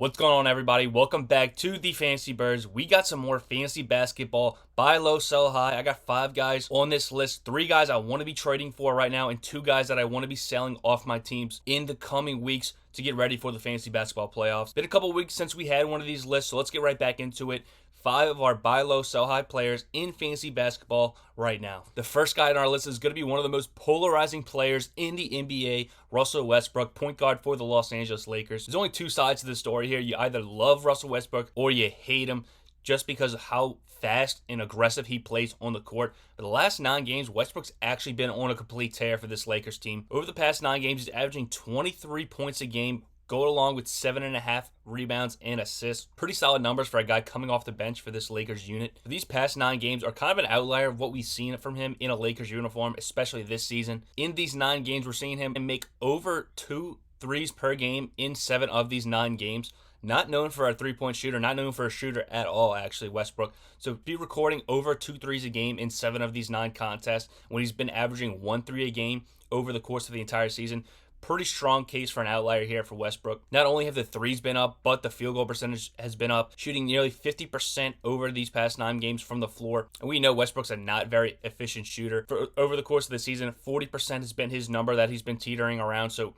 What's going on, everybody? Welcome back to the Fantasy Birds. We got some more fantasy basketball. Buy low, sell high. I got 5 guys on this list. 3 guys I want to be trading for right now, and 2 guys that I want to be selling off my teams in the coming weeks to get ready for the fantasy basketball playoffs. Been a couple weeks since we had one of these lists, so let's get right back into it. 5 of our buy low, sell high players in fantasy basketball right now. The first guy on our list is going to be one of the most polarizing players in the NBA, Russell Westbrook, point guard for the Los Angeles Lakers. There's only 2 sides to the story here. You either love Russell Westbrook or you hate him just because of how fast and aggressive he plays on the court. But the last 9 games, Westbrook's actually been on a complete tear for this Lakers team. Over the past 9 games, he's averaging 23 points a game, go along with 7.5 rebounds and assists. Pretty solid numbers for a guy coming off the bench for this Lakers unit. These past 9 games are kind of an outlier of what we've seen from him in a Lakers uniform, especially this season. In these 9 games, we're seeing him make over 2 threes per game in 7 of these 9 games. Not known for a three-point shooter, not known for a shooter at all, actually, Westbrook. So be recording over 2 threes a game in 7 of these 9 contests when he's been averaging 1 3 a game over the course of the entire season. Pretty strong case for an outlier here for Westbrook. Not only have the threes been up, but the field goal percentage has been up, shooting nearly 50% over these past 9 games from the floor. And we know Westbrook's a not very efficient shooter. Over the course of the season, 40% has been his number that he's been teetering around. So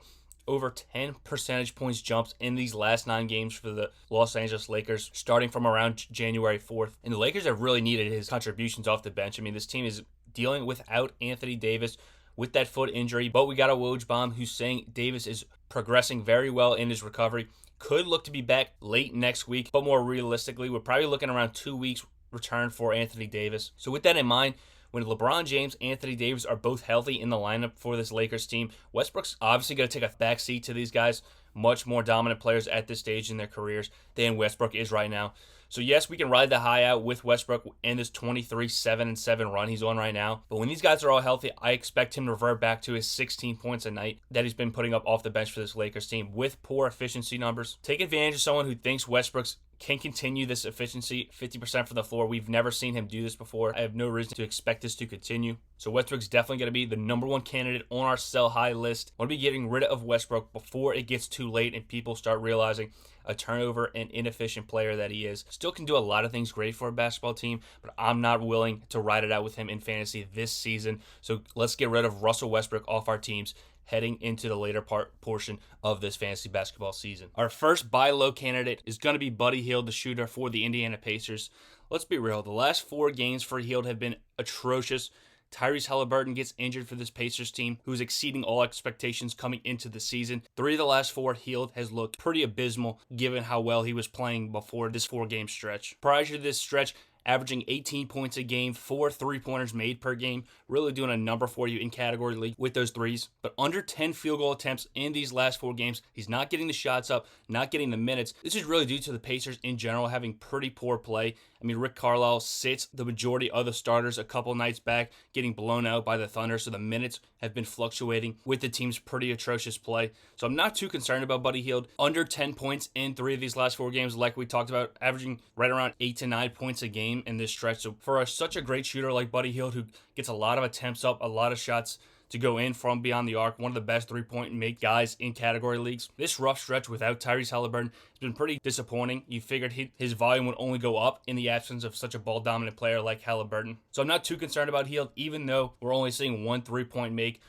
over 10 percentage points jumps in these last 9 games for the Los Angeles Lakers, starting from around January 4th. And the Lakers have really needed his contributions off the bench. I mean, this team is dealing without Anfernee Simons with that foot injury, but we got a Woj bomb who's saying Davis is progressing very well in his recovery. Could look to be back late next week, but more realistically, we're probably looking around 2 weeks return for Anthony Davis. So with that in mind, when LeBron James, Anthony Davis are both healthy in the lineup for this Lakers team, Westbrook's obviously going to take a backseat to these guys. Much more dominant players at this stage in their careers than Westbrook is right now. So yes, we can ride the high out with Westbrook in this 23-7-7 run he's on right now. But when these guys are all healthy, I expect him to revert back to his 16 points a night that he's been putting up off the bench for this Lakers team with poor efficiency numbers. Take advantage of someone who thinks Westbrook's can continue this efficiency, 50% from the floor. We've never seen him do this before. I have no reason to expect this to continue. So Westbrook's definitely going to be the number 1 candidate on our sell high list. I want to be getting rid of Westbrook before it gets too late and people start realizing a turnover and inefficient player that he is. Still can do a lot of things great for a basketball team, but I'm not willing to ride it out with him in fantasy this season. So let's get rid of Russell Westbrook off our teams heading into the later portion of this fantasy basketball season. Our first buy low candidate is going to be Buddy Hield, the shooter for the Indiana Pacers. Let's be real. The last 4 games for Hield have been atrocious. Tyrese Halliburton gets injured for this Pacers team, who's exceeding all expectations coming into the season. 3 of the last 4, Hield has looked pretty abysmal given how well he was playing before this 4-game stretch. Prior to this stretch, averaging 18 points a game, 4 3-pointers made per game, really doing a number for you in category league with those threes. But under 10 field goal attempts in these last 4 games, he's not getting the shots up, not getting the minutes. This is really due to the Pacers in general having pretty poor play. I mean, Rick Carlisle sits the majority of the starters a couple nights back, getting blown out by the Thunder, so the minutes have been fluctuating with the team's pretty atrocious play. So I'm not too concerned about Buddy Hield. Under 10 points in 3 of these last 4 games, like we talked about, averaging right around 8 to 9 points a game in this stretch. So for such a great shooter like Buddy Hield, who gets a lot of attempts up, a lot of shots to go in from beyond the arc, one of the best 3-point make guys in category leagues. This rough stretch without Tyrese Halliburton has been pretty disappointing. You figured his volume would only go up in the absence of such a ball-dominant player like Halliburton. So I'm not too concerned about Hield, even though we're only seeing 1 3-point make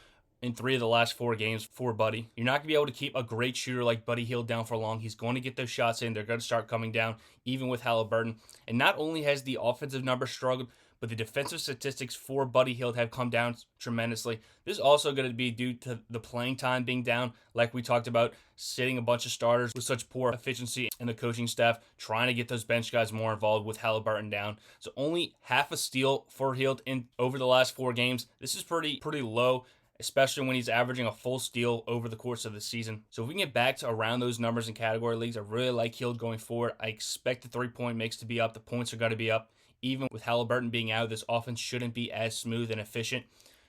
in 3 of the last 4 games for Buddy. You're not going to be able to keep a great shooter like Buddy Hield down for long. He's going to get those shots in. They're going to start coming down, even with Halliburton. And not only has the offensive numbers struggled, but the defensive statistics for Buddy Hield have come down tremendously. This is also going to be due to the playing time being down, like we talked about, sitting a bunch of starters with such poor efficiency and the coaching staff trying to get those bench guys more involved with Halliburton down. So only half a steal for Hield in over the last 4 games. This is pretty low, especially when he's averaging a full steal over the course of the season. So if we can get back to around those numbers in category leagues, I really like Hield going forward. I expect the 3-point makes to be up. The points are going to be up. Even with Halliburton being out, this offense shouldn't be as smooth and efficient.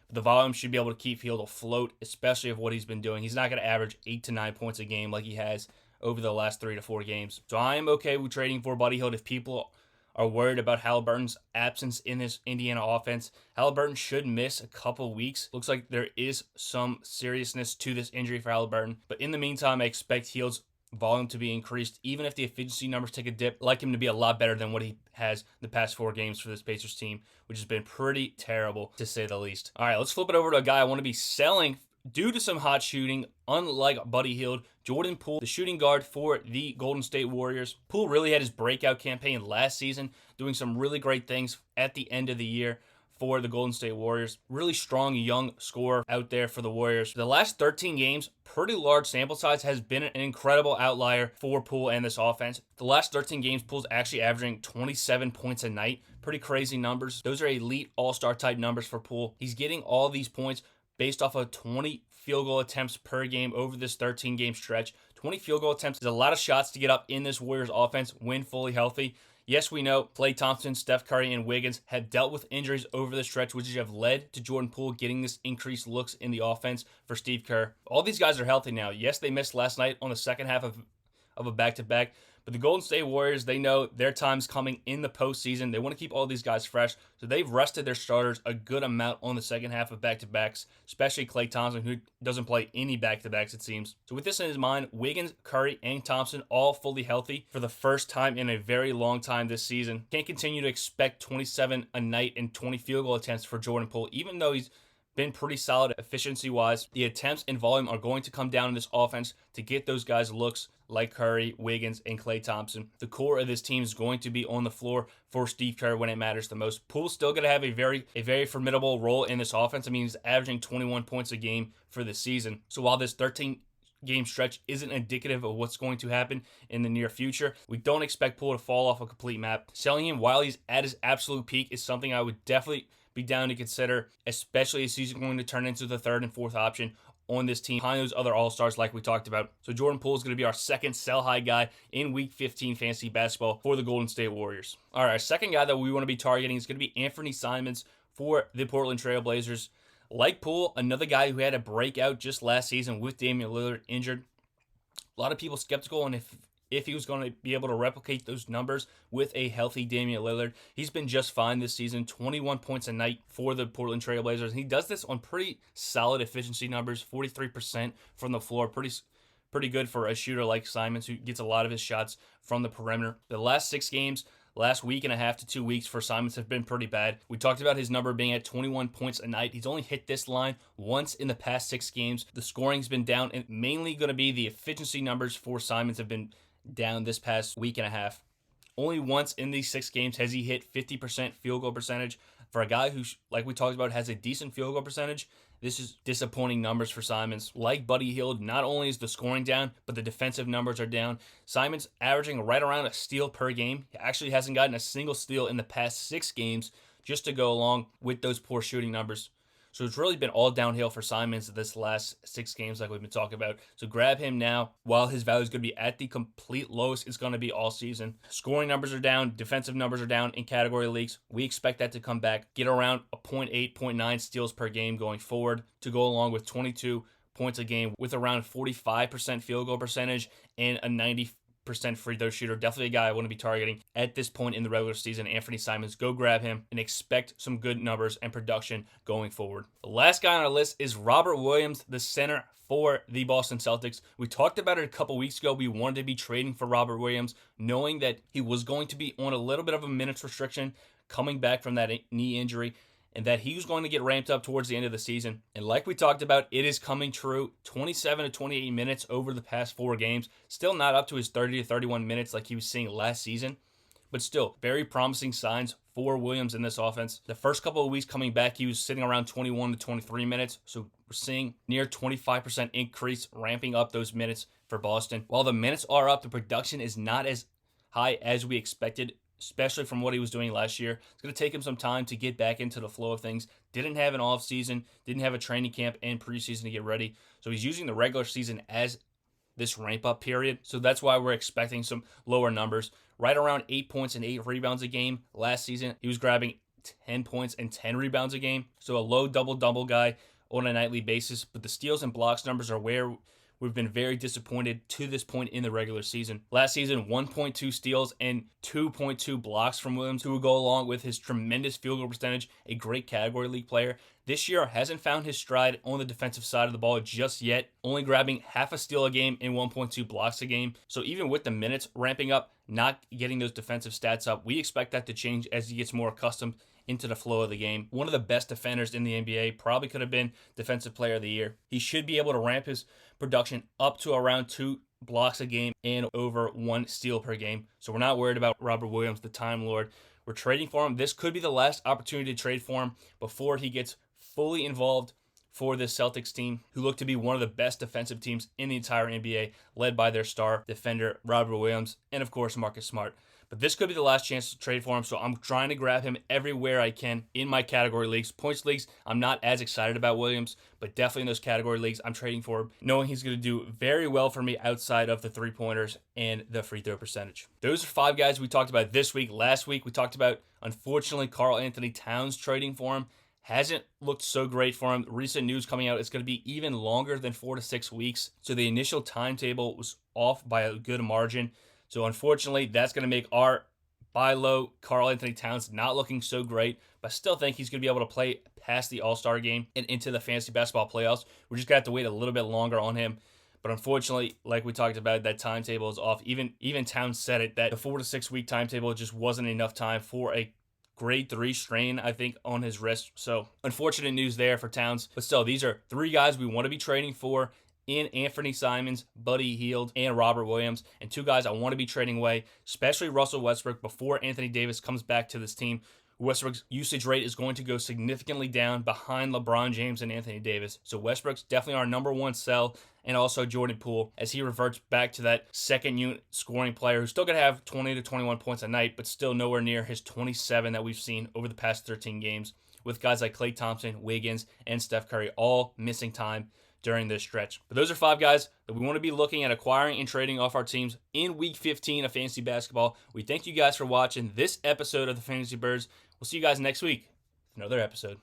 But the volume should be able to keep Hield afloat, especially of what he's been doing. He's not going to average 8 to 9 points a game like he has over the last 3 to 4 games. So I am okay with trading for Buddy Hield if people are worried about Halliburton's absence in this Indiana offense. Halliburton should miss a couple weeks. Looks like there is some seriousness to this injury for Halliburton. But in the meantime, I expect Hield's volume to be increased. Even if the efficiency numbers take a dip, I'd like him to be a lot better than what he has the past 4 games for this Pacers team, which has been pretty terrible to say the least. All right, let's flip it over to a guy I want to be selling due to some hot shooting. Unlike Buddy Hield, Jordan Poole, the shooting guard for the Golden State Warriors. Poole really had his breakout campaign last season, doing some really great things at the end of the year for the Golden State Warriors. Really strong young scorer out there for the Warriors. The last 13 games, pretty large sample size, has been an incredible outlier for Poole and this offense. The last 13 games, Poole's actually averaging 27 points a night. Pretty crazy numbers. Those are elite all-star type numbers for Poole. He's getting all these points based off of 20 field goal attempts per game over this 13-game stretch. 20 field goal attempts is a lot of shots to get up in this Warriors offense when fully healthy. Yes, we know Klay Thompson, Steph Curry, and Wiggins have dealt with injuries over the stretch, which have led to Jordan Poole getting this increased looks in the offense for Steve Kerr. All these guys are healthy now. Yes, they missed last night on the second half of a back-to-back, but the Golden State Warriors, they know their time's coming in the postseason. They want to keep all these guys fresh, so they've rested their starters a good amount on the second half of back-to-backs, especially Klay Thompson, who doesn't play any back-to-backs, it seems. So with this in his mind, Wiggins, Curry, and Thompson all fully healthy for the first time in a very long time this season. Can't continue to expect 27 a night and 20 field goal attempts for Jordan Poole, even though he's been pretty solid efficiency-wise. The attempts and volume are going to come down in this offense to get those guys looks like Curry, Wiggins, and Klay Thompson. The core of this team is going to be on the floor for Steve Kerr when it matters the most. Poole's still going to have a very formidable role in this offense. I mean, he's averaging 21 points a game for the season. So while this 13-game stretch isn't indicative of what's going to happen in the near future, we don't expect Poole to fall off a complete map. Selling him while he's at his absolute peak is something I would definitely be down to consider, especially as he's going to turn into the third and fourth option on this team behind those other all-stars like we talked about. So Jordan Poole is going to be our second sell-high guy in Week 15 fantasy basketball for the Golden State Warriors. All right, our second guy that we want to be targeting is going to be Anfernee Simons for the Portland Trail Blazers. Like Poole, another guy who had a breakout just last season with Damian Lillard injured. A lot of people skeptical on if he was going to be able to replicate those numbers with a healthy Damian Lillard. He's been just fine this season, 21 points a night for the Portland Trail Blazers. And he does this on pretty solid efficiency numbers, 43% from the floor. Pretty good for a shooter like Simons, who gets a lot of his shots from the perimeter. The last 6 games, last week and a half to 2 weeks for Simons have been pretty bad. We talked about his number being at 21 points a night. He's only hit this line once in the past 6 games. The scoring's been down, and mainly going to be the efficiency numbers for Simons have been down this past week and a half. Only once in these 6 games has he hit 50% field goal percentage. For a guy who, like we talked about, has a decent field goal percentage, this is disappointing numbers for Simons. Like Buddy Hield, not only is the scoring down, but the defensive numbers are down. Simons averaging right around a steal per game. He actually hasn't gotten a single steal in the past 6 games, just to go along with those poor shooting numbers. So it's really been all downhill for Simons this last 6 games like we've been talking about. So grab him now while his value is going to be at the complete lowest it's going to be all season. Scoring numbers are down. Defensive numbers are down in category leagues. We expect that to come back. Get around a 0.8, 0.9 steals per game going forward to go along with 22 points a game with around 45% field goal percentage and a 90% free throw shooter. Definitely a guy I want to be targeting at this point in the regular season. Anfernee Simons, go grab him and expect some good numbers and production going forward. The last guy on our list is Robert Williams, the center for the Boston Celtics. We talked about it a couple weeks ago. We wanted to be trading for Robert Williams, knowing that he was going to be on a little bit of a minutes restriction coming back from that knee injury, and that he was going to get ramped up towards the end of the season. And like we talked about, it is coming true. 27 to 28 minutes over the past 4 games. Still not up to his 30 to 31 minutes like he was seeing last season, but still very promising signs for Williams in this offense. The first couple of weeks coming back, he was sitting around 21 to 23 minutes. So we're seeing near 25% increase, ramping up those minutes for Boston. While the minutes are up, the production is not as high as we expected, especially from what he was doing last year. It's going to take him some time to get back into the flow of things. Didn't have an off season, didn't have a training camp and preseason to get ready. So he's using the regular season as this ramp up period. So that's why we're expecting some lower numbers. Right around 8 points and 8 rebounds a game last season. He was grabbing 10 points and 10 rebounds a game. So a low double-double guy on a nightly basis. But the steals and blocks numbers are where we've been very disappointed to this point in the regular season. Last season, 1.2 steals and 2.2 blocks from Williams, who would go along with his tremendous field goal percentage, a great category league player. This year hasn't found his stride on the defensive side of the ball just yet, only grabbing half a steal a game and 1.2 blocks a game. So even with the minutes ramping up, not getting those defensive stats up, we expect that to change as he gets more accustomed into the flow of the game. One of the best defenders in the NBA, probably could have been Defensive Player of the Year. He should be able to ramp his production up to around 2 blocks a game and over 1 steal per game. So we're not worried about Robert Williams, the Time Lord. We're trading for him. This could be the last opportunity to trade for him before he gets fully involved for this Celtics team, who look to be one of the best defensive teams in the entire NBA, led by their star defender, Robert Williams, and of course, Marcus Smart. But this could be the last chance to trade for him, so I'm trying to grab him everywhere I can in my category leagues. Points leagues, I'm not as excited about Williams, but definitely in those category leagues, I'm trading for him, knowing he's going to do very well for me outside of the three-pointers and the free throw percentage. Those are 5 guys we talked about this week. Last week, we talked about, unfortunately, Karl-Anthony Towns trading for him. Hasn't looked so great for him. Recent news coming out, it's going to be even longer than 4 to 6 weeks. So the initial timetable was off by a good margin. So unfortunately, that's going to make our buy low Karl-Anthony Towns not looking so great. But I still think he's going to be able to play past the All-Star game and into the fantasy basketball playoffs. We're just going to have to wait a little bit longer on him. But unfortunately, like we talked about, that timetable is off. Even Towns said it, that the 4 to 6 week timetable just wasn't enough time for a grade 3 strain, I think, on his wrist. So unfortunate news there for Towns. But still, these are 3 guys we want to be trading for in Anfernee Simons, Buddy Hield, and Robert Williams. And 2 guys I want to be trading away, especially Russell Westbrook, before Anthony Davis comes back to this team. Westbrook's usage rate is going to go significantly down behind LeBron James and Anthony Davis. So Westbrook's definitely our number 1 sell, and also Jordan Poole as he reverts back to that second unit scoring player who's still going to have 20 to 21 points a night, but still nowhere near his 27 that we've seen over the past 13 games, with guys like Klay Thompson, Wiggins, and Steph Curry all missing time during this stretch. But those are 5 guys that we want to be looking at acquiring and trading off our teams in Week 15 of Fantasy Basketball. We thank you guys for watching this episode of the Fantasy Birds. We'll see you guys next week with another episode.